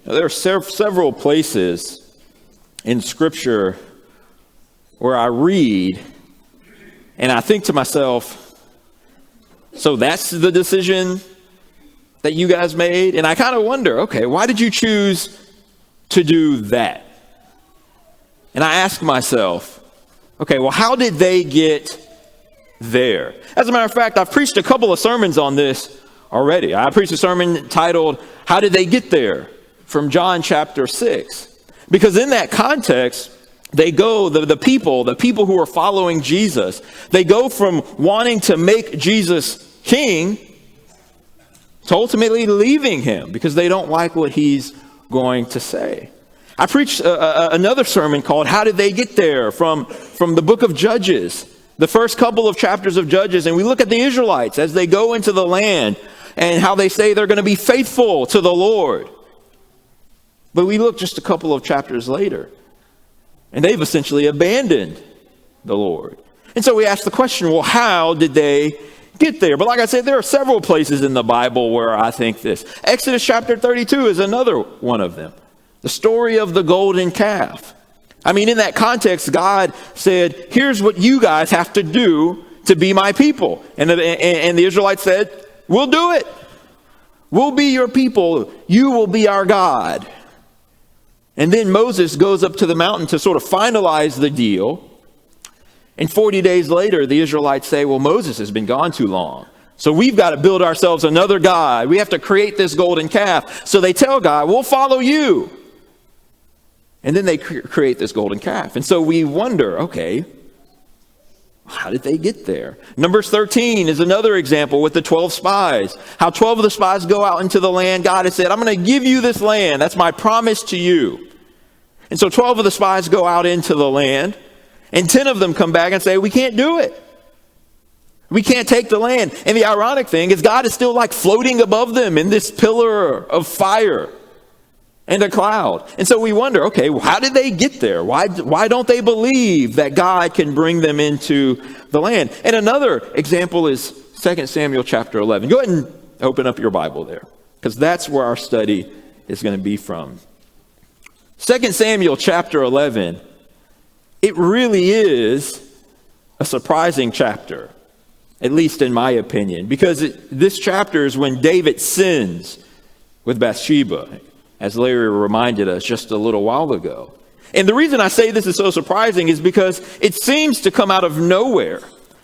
There are several places in Scripture where I read and I think to myself, so that's the decision that you guys made? And I kind of wonder, okay, why did you choose to do that? And I ask myself, okay, well, how did they get there? As a matter of fact, I've preached a couple of sermons on this already. I preached a sermon titled, How Did They Get There? From John chapter 6. Because in that context, they go, the people who are following Jesus, they go from wanting to make Jesus king to ultimately leaving him because they don't like what he's going to say. I preached another sermon called How Did They Get There? From the book of Judges, the first couple of chapters of Judges. And we look at the Israelites as they go into the land and how they say they're going to be faithful to the Lord. But we look just a couple of chapters later, and they've essentially abandoned the Lord. And so we ask the question, well, how did they get there? But like I said, there are several places in the Bible where I think this. Exodus chapter 32 is another one of them. The story of the golden calf. I mean, in that context, God said, here's what you guys have to do to be my people. And the Israelites said, we'll do it. We'll be your people. You will be our God. And then Moses goes up to the mountain to sort of finalize the deal. And 40 days later, the Israelites say, well, Moses has been gone too long. So we've got to build ourselves another God. We have to create this golden calf. So they tell God, we'll follow you. And then they create this golden calf. And so we wonder, okay, how did they get there? Numbers 13 is another example with the 12 spies. How 12 of the spies go out into the land. God has said, I'm going to give you this land. That's my promise to you. And so 12 of the spies go out into the land. And 10 of them come back and say, we can't do it. We can't take the land. And the ironic thing is God is still like floating above them in this pillar of fire and a cloud. And so we wonder, okay, well, how did they get there? Why don't they believe that God can bring them into the land? And another example is 2 Samuel chapter 11. Go ahead and open up your Bible there, because that's where our study is going to be from. 2 Samuel chapter 11, it really is a surprising chapter, at least in my opinion, because this chapter is when David sins with Bathsheba, as Larry reminded us just a little while ago. And the reason I say this is so surprising is because it seems to come out of nowhere.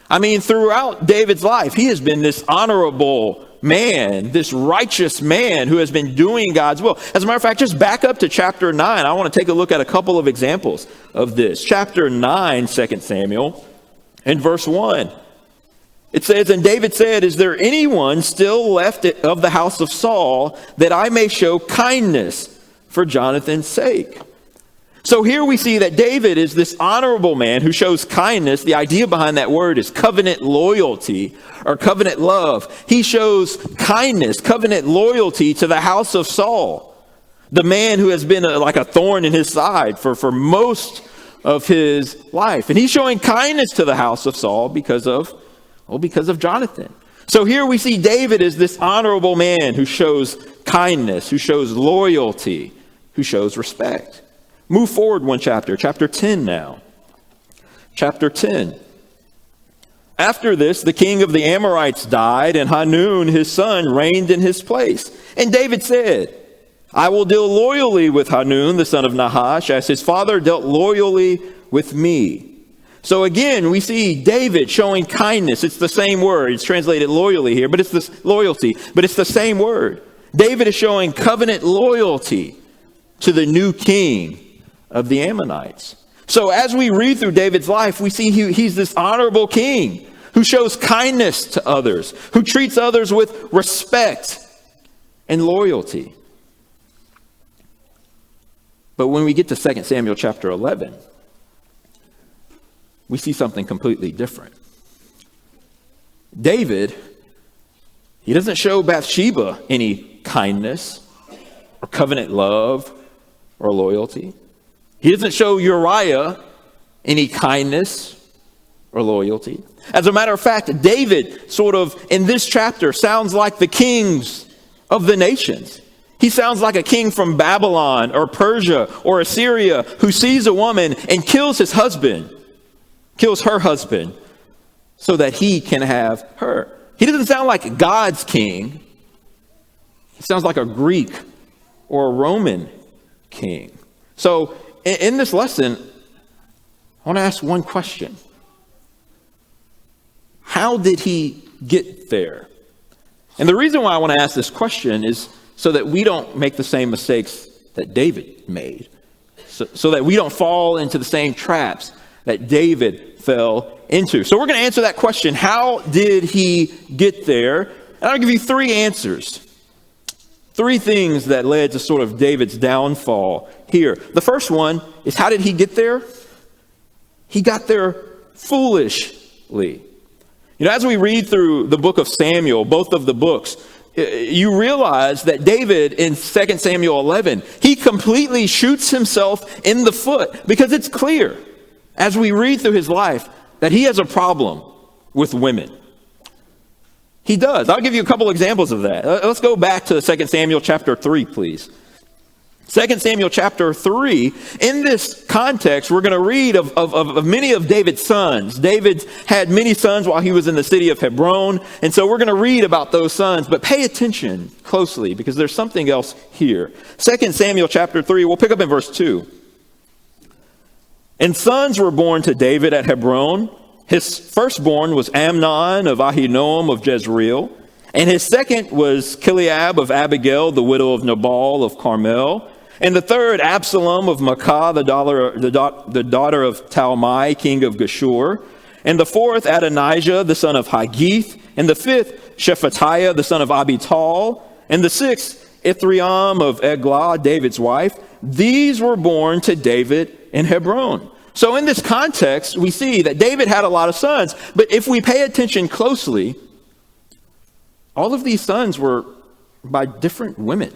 I mean, throughout David's life, he has been this honorable man, this righteous man who has been doing God's will. As a matter of fact, just back up to chapter 9. I want to take a look at a couple of examples of this. Chapter 9, 2 Samuel, and verse 1. It says, and David said, is there anyone still left of the house of Saul that I may show kindness for Jonathan's sake? So here we see that David is this honorable man who shows kindness. The idea behind that word is covenant loyalty or covenant love. He shows kindness, covenant loyalty to the house of Saul, the man who has been like a thorn in his side for most of his life. And he's showing kindness to the house of Saul because of Jonathan. So here we see David as this honorable man who shows kindness, who shows loyalty, who shows respect. Move forward one chapter, chapter 10 now. Chapter 10. After this, the king of the Amorites died, and Hanun, his son, reigned in his place. And David said, I will deal loyally with Hanun, the son of Nahash, as his father dealt loyally with me. So again, we see David showing kindness. It's the same word. It's translated loyally here, but it's this loyalty, but it's the same word. David is showing covenant loyalty to the new king of the Ammonites. So as we read through David's life, we see he's this honorable king who shows kindness to others, who treats others with respect and loyalty. But when we get to 2 Samuel chapter 11, we see something completely different. David, he doesn't show Bathsheba any kindness or covenant love or loyalty. He doesn't show Uriah any kindness or loyalty. As a matter of fact, David sort of in this chapter sounds like the kings of the nations. He sounds like a king from Babylon or Persia or Assyria who sees a woman and kills her husband, so that he can have her. He doesn't sound like God's king. He sounds like a Greek or a Roman king. So in this lesson, I want to ask one question. How did he get there? And the reason why I want to ask this question is so that we don't make the same mistakes that David made. So that we don't fall into the same traps that David fell into. So we're going to answer that question. How did he get there? And I'll give you three answers. Three things that led to sort of David's downfall here. The first one is, how did he get there? He got there foolishly. You know, as we read through the book of Samuel, both of the books, you realize that David in 2 Samuel 11, he completely shoots himself in the foot, because it's clear as we read through his life that he has a problem with women. He does. I'll give you a couple examples of that. Let's go back to 2 Samuel chapter 3, please. 2 Samuel chapter 3, in this context, we're going to read of many of David's sons. David had many sons while he was in the city of Hebron, and so we're going to read about those sons, but pay attention closely because there's something else here. 2 Samuel chapter 3, we'll pick up in verse 2. And sons were born to David at Hebron. His firstborn was Amnon of Ahinoam of Jezreel, and his second was Chileab of Abigail, the widow of Nabal of Carmel. And the third, Absalom of Maacah, the daughter of Talmai, king of Geshur. And the fourth, Adonijah, the son of Haggith. And the fifth, Shephatiah, the son of Abital. And the sixth, Ithream of Eglah, David's wife. These were born to David in Hebron. So in this context, we see that David had a lot of sons. But if we pay attention closely, all of these sons were by different women.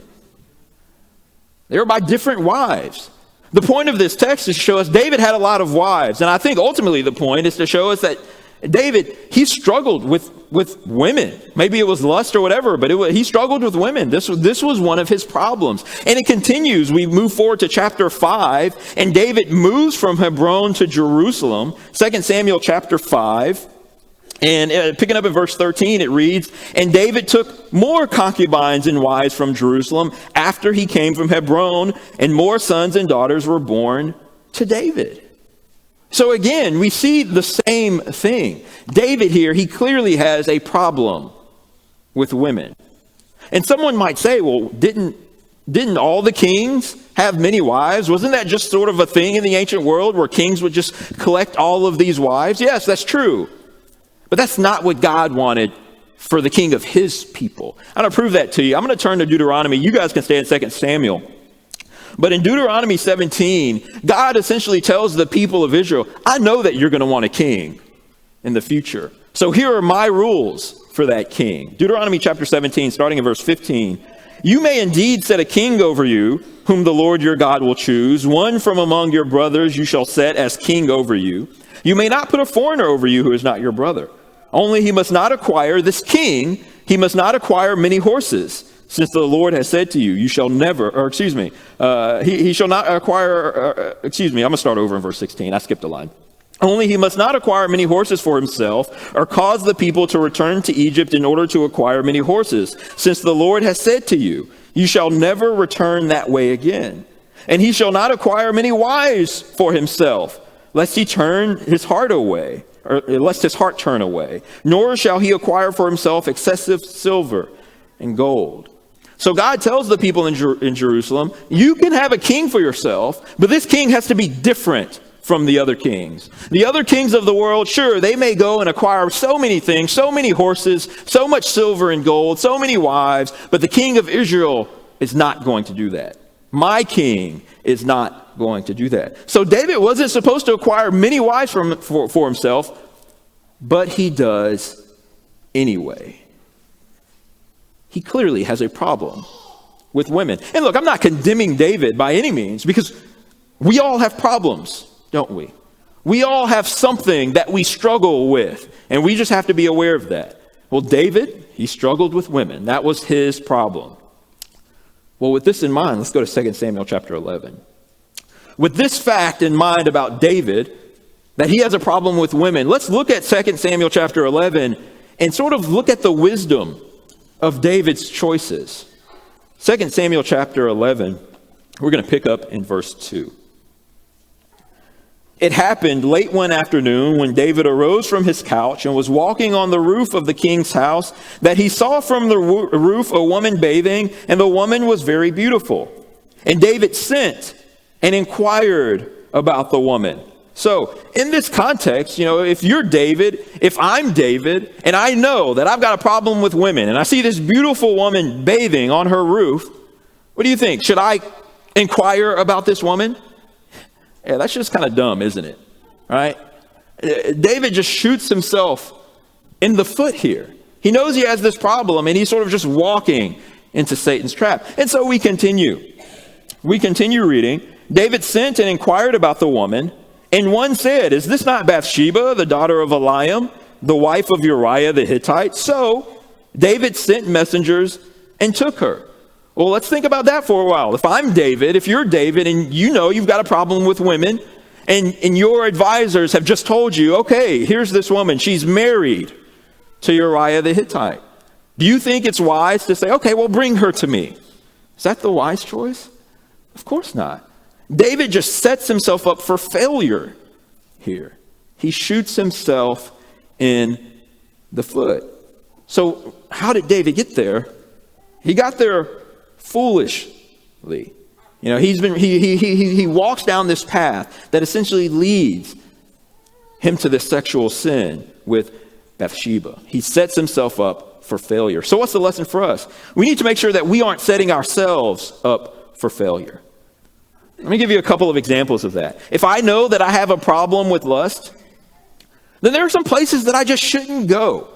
They were by different wives. The point of this text is to show us David had a lot of wives. And I think ultimately the point is to show us that David, he struggled with women. Maybe it was lust or whatever, but he struggled with women. This was one of his problems. And it continues. We move forward to chapter 5, and David moves from Hebron to Jerusalem. 2 Samuel chapter 5. And picking up in verse 13, it reads, and David took more concubines and wives from Jerusalem after he came from Hebron, and more sons and daughters were born to David. So again, we see the same thing. David here, he clearly has a problem with women. And someone might say, well, didn't all the kings have many wives? Wasn't that just sort of a thing in the ancient world where kings would just collect all of these wives? Yes, that's true. But that's not what God wanted for the king of his people. I'm going to prove that to you. I'm going to turn to Deuteronomy. You guys can stay in 2 Samuel. But in Deuteronomy 17, God essentially tells the people of Israel, I know that you're going to want a king in the future. So here are my rules for that king. Deuteronomy chapter 17, starting in verse 15. You may indeed set a king over you, whom the Lord your God will choose. One from among your brothers you shall set as king over you. You may not put a foreigner over you who is not your brother. Only he must not acquire, this king, he must not acquire many horses, since the Lord has said to you, you shall never, he shall not acquire, I'm going to start over in verse 16. I skipped a line. Only he must not acquire many horses for himself, or cause the people to return to Egypt in order to acquire many horses, since the Lord has said to you, you shall never return that way again. And he shall not acquire many wives for himself, lest he turn his heart away, or lest his heart turn away. Nor shall he acquire for himself excessive silver and gold. So God tells the people in Jerusalem, you can have a king for yourself, but this king has to be different from the other kings. The other kings of the world, sure, they may go and acquire so many things, so many horses, so much silver and gold, so many wives, but the king of Israel is not going to do that. My king is not going to do that. So David wasn't supposed to acquire many wives for himself, but he does anyway. He clearly has a problem with women. And look, I'm not condemning David by any means, because we all have problems, don't we? We all have something that we struggle with, and we just have to be aware of that. Well, David, he struggled with women. That was his problem. Well, with this in mind, let's go to 2 Samuel chapter 11. With this fact in mind about David, that he has a problem with women, let's look at 2 Samuel chapter 11 and sort of look at the wisdom of David's choices. 2 Samuel chapter 11, we're going to pick up in verse 2. It happened late one afternoon when David arose from his couch and was walking on the roof of the king's house that he saw from the roof a woman bathing, and the woman was very beautiful. And David sent and inquired about the woman. So in this context, if you're David, if I'm David, and I know that I've got a problem with women, and I see this beautiful woman bathing on her roof, what do you think? Should I inquire about this woman? Yeah, that's just kind of dumb, isn't it? Right? David just shoots himself in the foot here. He knows he has this problem, and he's sort of just walking into Satan's trap. And so we continue. We continue reading. David sent and inquired about the woman, and one said, "Is this not Bathsheba, the daughter of Eliam, the wife of Uriah the Hittite?" So David sent messengers and took her. Well, let's think about that for a while. If I'm David, if you're David, and you've got a problem with women, and your advisors have just told you, okay, here's this woman, she's married to Uriah the Hittite. Do you think it's wise to say, okay, well, bring her to me? Is that the wise choice? Of course not. David just sets himself up for failure here. He shoots himself in the foot. So how did David get there? He got there foolishly. He walks down this path that essentially leads him to this sexual sin with Bathsheba. He sets himself up for failure. So what's the lesson for us? We need to make sure that we aren't setting ourselves up for failure. Let me give you a couple of examples of that. If I know that I have a problem with lust, then there are some places that I just shouldn't go,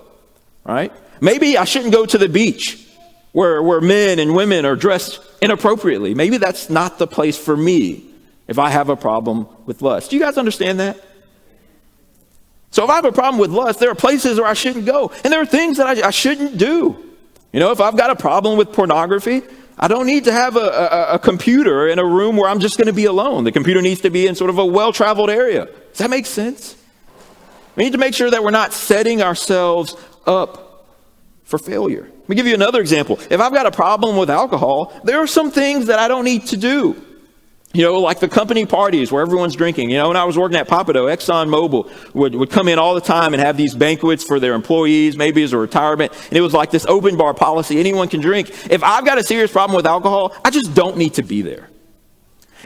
right? Maybe I shouldn't go to the beach where men and women are dressed inappropriately. Maybe that's not the place for me if I have a problem with lust. Do you guys understand that? So if I have a problem with lust, there are places where I shouldn't go. And there are things that I shouldn't do. If I've got a problem with pornography, I don't need to have a computer in a room where I'm just going to be alone. The computer needs to be in sort of a well-traveled area. Does that make sense? We need to make sure that we're not setting ourselves up for failure. Let me give you another example. If I've got a problem with alcohol, there are some things that I don't need to do. Like the company parties where everyone's drinking. When I was working at Papado, ExxonMobil would come in all the time and have these banquets for their employees, maybe as a retirement. And it was like this open bar policy. Anyone can drink. If I've got a serious problem with alcohol, I just don't need to be there.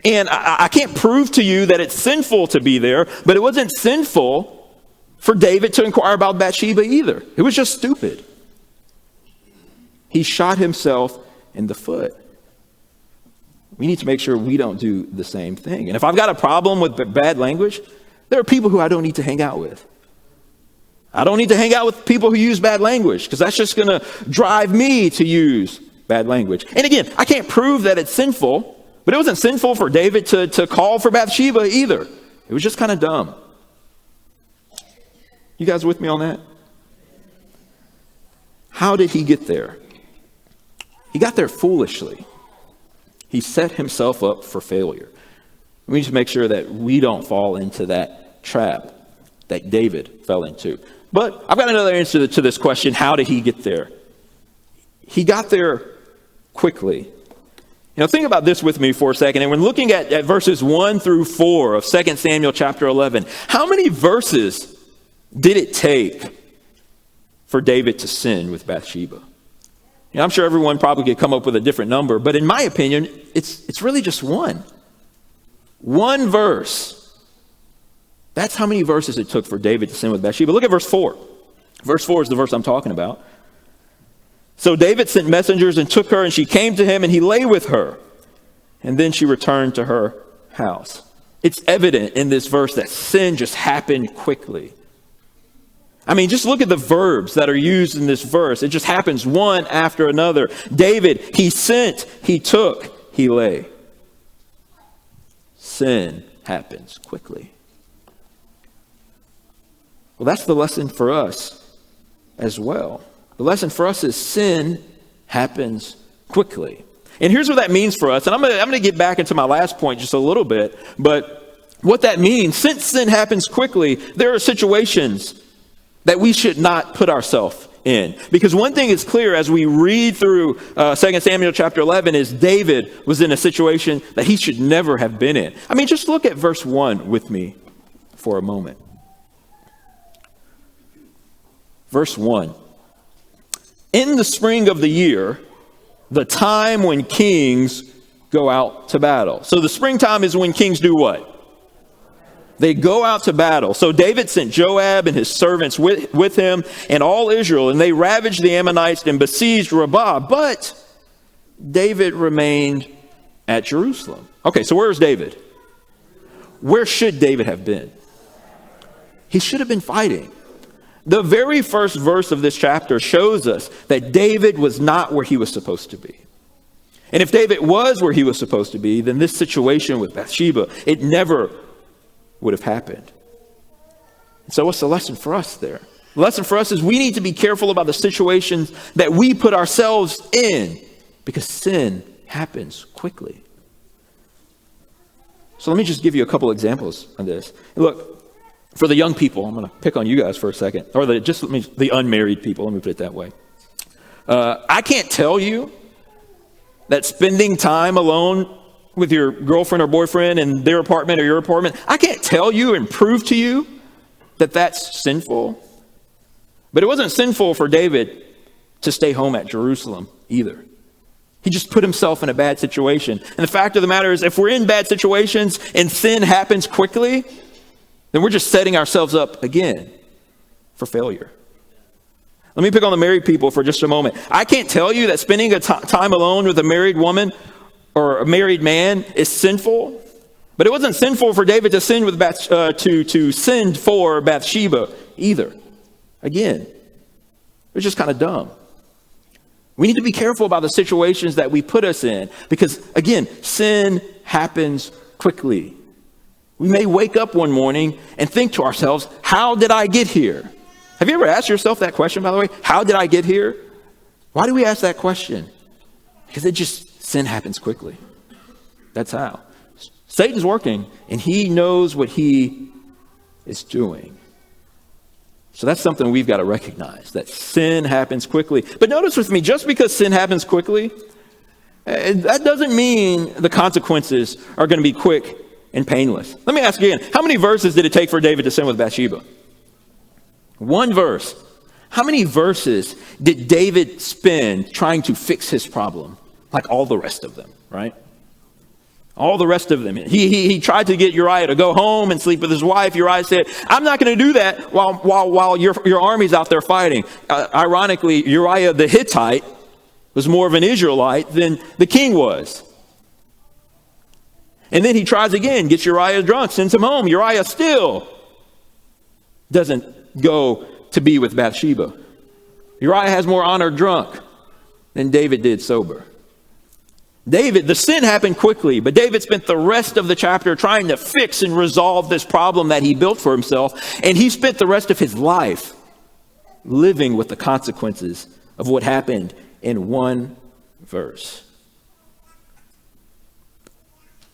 And I can't prove to you that it's sinful to be there, but it wasn't sinful for David to inquire about Bathsheba either. It was just stupid. He shot himself in the foot. We need to make sure we don't do the same thing. And if I've got a problem with bad language, there are people who I don't need to hang out with. I don't need to hang out with people who use bad language because that's just going to drive me to use bad language. And again, I can't prove that it's sinful, but it wasn't sinful for David to call for Bathsheba either. It was just kind of dumb. You guys with me on that? How did he get there? He got there foolishly. He set himself up for failure. We need to make sure that we don't fall into that trap that David fell into. But I've got another answer to this question. How did he get there? He got there quickly. Think about this with me for a second. And when looking at verses 1 through 4 of 2 Samuel chapter 11, how many verses did it take for David to sin with Bathsheba? I'm sure everyone probably could come up with a different number, but in my opinion, it's really just one. One verse. That's how many verses it took for David to sin with Bathsheba. Look at verse 4. Verse 4 is the verse I'm talking about. So David sent messengers and took her, and she came to him, and he lay with her. And then she returned to her house. It's evident in this verse that sin just happened quickly. Just look at the verbs that are used in this verse. It just happens one after another. David, he sent, he took, he lay. Sin happens quickly. Well, that's the lesson for us as well. The lesson for us is sin happens quickly. And here's what that means for us. And I'm going to get back into my last point just a little bit. But what that means, since sin happens quickly, there are situations that we should not put ourselves in. Because one thing is clear as we read through 2 Samuel chapter 11 is David was in a situation that he should never have been in. I mean, just look at verse 1 with me for a moment. Verse 1. In the spring of the year, the time when kings go out to battle. So the springtime is when kings do what? They go out to battle. So David sent Joab and his servants with him and all Israel, and they ravaged the Ammonites and besieged Rabbah. But David remained at Jerusalem. Okay, so where's David? Where should David have been? He should have been fighting. The very first verse of this chapter shows us that David was not where he was supposed to be. And if David was where he was supposed to be, then this situation with Bathsheba, it never would have happened. So what's the lesson for us there? The lesson for us is we need to be careful about the situations that we put ourselves in because sin happens quickly. So let me just give you a couple examples on this. Look, for the young people, I'm going to pick on you guys for a second, or the unmarried people, let me put it that way. I can't tell you that spending time alone with your girlfriend or boyfriend in their apartment or your apartment, I can't tell you and prove to you that that's sinful. But it wasn't sinful for David to stay home at Jerusalem either. He just put himself in a bad situation. And the fact of the matter is, if we're in bad situations and sin happens quickly, then we're just setting ourselves up again for failure. Let me pick on the married people for just a moment. I can't tell you that spending time alone with a married woman or a married man is sinful, but it wasn't sinful for David to sin with to sin for Bathsheba either. Again, it was just kind of dumb. We need to be careful about the situations that we put us in because, again, sin happens quickly. We may wake up one morning and think to ourselves, how did I get here? Have you ever asked yourself that question, by the way? How did I get here? Why do we ask that question? Because sin happens quickly. That's how. Satan's working, and he knows what he is doing. So that's something we've got to recognize, that sin happens quickly. But notice with me, just because sin happens quickly, that doesn't mean the consequences are going to be quick and painless. Let me ask again, how many verses did it take for David to sin with Bathsheba? One verse. How many verses did David spend trying to fix his problem? Like all the rest of them, right? All the rest of them. He tried to get Uriah to go home and sleep with his wife. Uriah said, I'm not going to do that while your army's out there fighting. Ironically, Uriah the Hittite was more of an Israelite than the king was. And then he tries again, gets Uriah drunk, sends him home. Uriah still doesn't go to be with Bathsheba. Uriah has more honor drunk than David did sober. The sin happened quickly, but David spent the rest of the chapter trying to fix and resolve this problem that he built for himself. And he spent the rest of his life living with the consequences of what happened in one verse.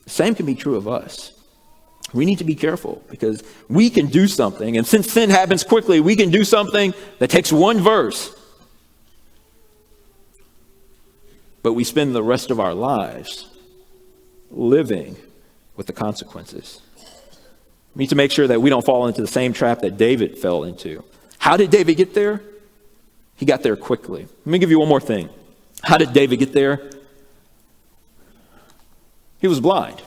The same can be true of us. We need to be careful because we can do something. And since sin happens quickly, we can do something that takes one verse. But we spend the rest of our lives living with the consequences. We need to make sure that we don't fall into the same trap that David fell into. How did David get there? He got there quickly. Let me give you one more thing. How did David get there? He was blind.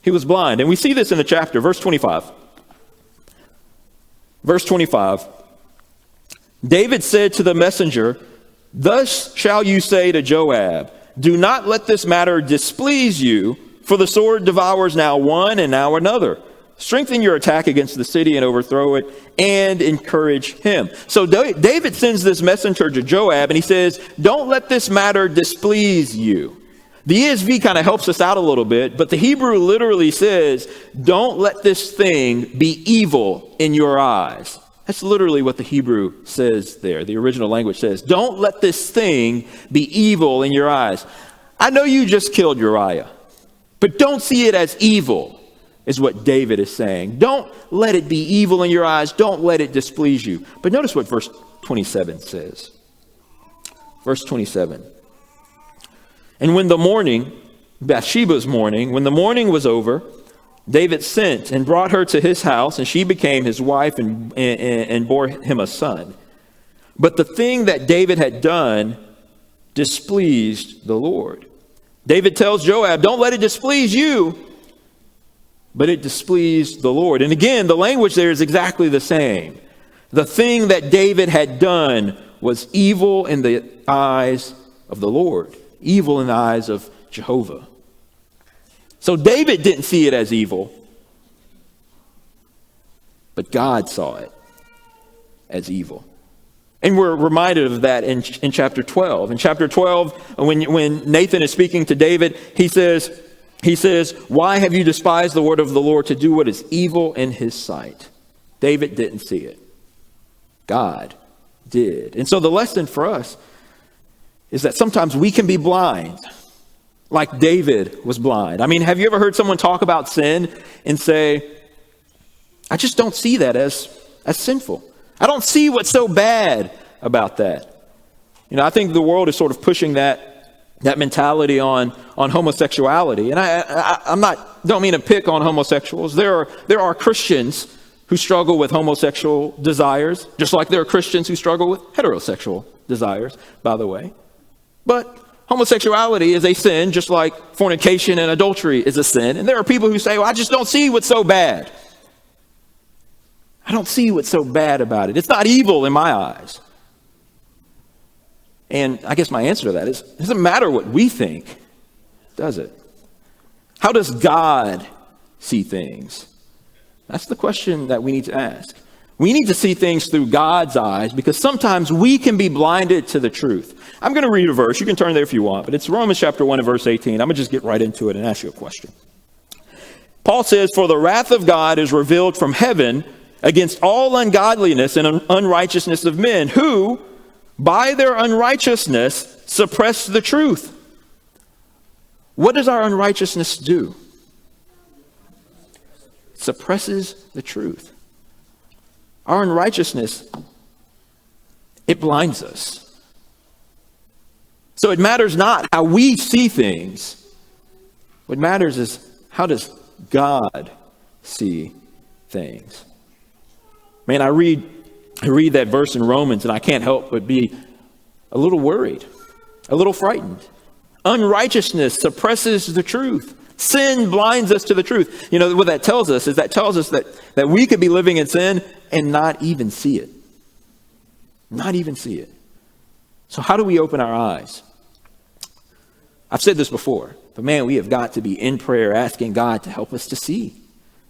He was blind. And we see this in the chapter, verse 25. Verse 25. David said to the messenger, thus shall you say to Joab, do not let this matter displease you, for the sword devours now one and now another. Strengthen your attack against the city and overthrow it, and encourage him. So David sends this messenger to Joab, and he says, don't let this matter displease you. The ESV kind of helps us out a little bit, but the Hebrew literally says, don't let this thing be evil in your eyes. That's literally what the Hebrew says there. The original language says, don't let this thing be evil in your eyes. I know you just killed Uriah, but don't see it as evil, is what David is saying. Don't let it be evil in your eyes. Don't let it displease you. But notice what verse 27 says. Verse 27. And when the morning, Bathsheba's morning, when the morning was over, David sent and brought her to his house, and she became his wife and bore him a son. But the thing that David had done displeased the Lord. David tells Joab, don't let it displease you, but it displeased the Lord. And again, the language there is exactly the same. The thing that David had done was evil in the eyes of the Lord, evil in the eyes of Jehovah. So David didn't see it as evil, but God saw it as evil. And we're reminded of that in chapter 12. In chapter 12, when Nathan is speaking to David, he says, why have you despised the word of the Lord to do what is evil in his sight? David didn't see it. God did. And so the lesson for us is that sometimes we can be blind, like David was blind. I mean, have you ever heard someone talk about sin and say, I just don't see that as sinful. I don't see what's so bad about that. You know, I think the world is sort of pushing that mentality on homosexuality. And I don't mean to pick on homosexuals. There are Christians who struggle with homosexual desires, just like there are Christians who struggle with heterosexual desires, by the way. But homosexuality is a sin, just like fornication and adultery is a sin. And there are people who say, well, I just don't see what's so bad. I don't see what's so bad about it. It's not evil in my eyes. And I guess my answer to that is, it doesn't matter what we think, does it? How does God see things? That's the question that we need to ask. We need to see things through God's eyes, because sometimes we can be blinded to the truth. I'm going to read a verse. You can turn there if you want, but it's Romans chapter 1 and verse 18. I'm going to just get right into it and ask you a question. Paul says, for the wrath of God is revealed from heaven against all ungodliness and unrighteousness of men, who, by their unrighteousness, suppress the truth. What does our unrighteousness do? It suppresses the truth. Our unrighteousness, it blinds us. So it matters not how we see things. What matters is, how does God see things? Man, I read that verse in Romans, and I can't help but be a little worried, a little frightened. Unrighteousness suppresses the truth. Sin blinds us to the truth. You know, what that tells us is that we could be living in sin and not even see it. Not even see it. So how do we open our eyes? I've said this before, but man, we have got to be in prayer asking God to help us to see.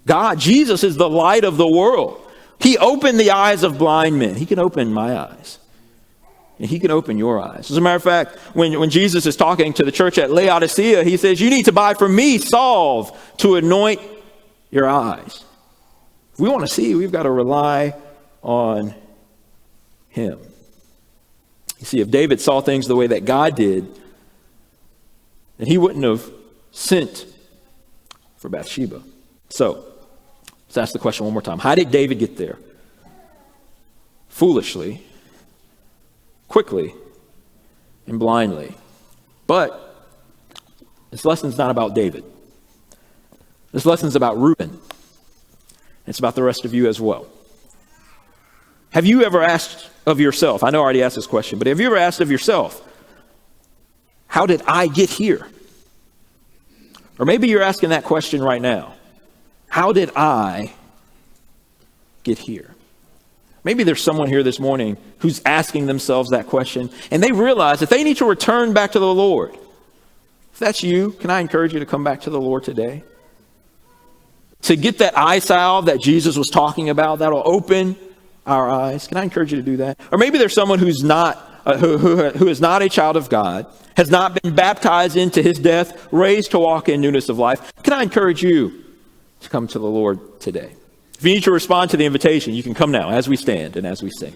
God, Jesus is the light of the world. He opened the eyes of blind men. He can open my eyes. And he can open your eyes. As a matter of fact, when Jesus is talking to the church at Laodicea, he says, you need to buy from me salve to anoint your eyes. If we want to see, we've got to rely on him. You see, if David saw things the way that God did, then he wouldn't have sent for Bathsheba. So, let's ask the question one more time. How did David get there? Foolishly, quickly, and blindly. But this lesson's not about David. This lesson's about Reuben. It's about the rest of you as well. Have you ever asked of yourself, I know I already asked this question, but have you ever asked of yourself, how did I get here? Or maybe you're asking that question right now. How did I get here? Maybe there's someone here this morning who's asking themselves that question, and they realize that they need to return back to the Lord. If that's you, can I encourage you to come back to the Lord today? To get that eye salve that Jesus was talking about, that'll open our eyes. Can I encourage you to do that? Or maybe there's someone who's not, who is not a child of God, has not been baptized into his death, raised to walk in newness of life. Can I encourage you to come to the Lord today? If you need to respond to the invitation, you can come now as we stand and as we sing.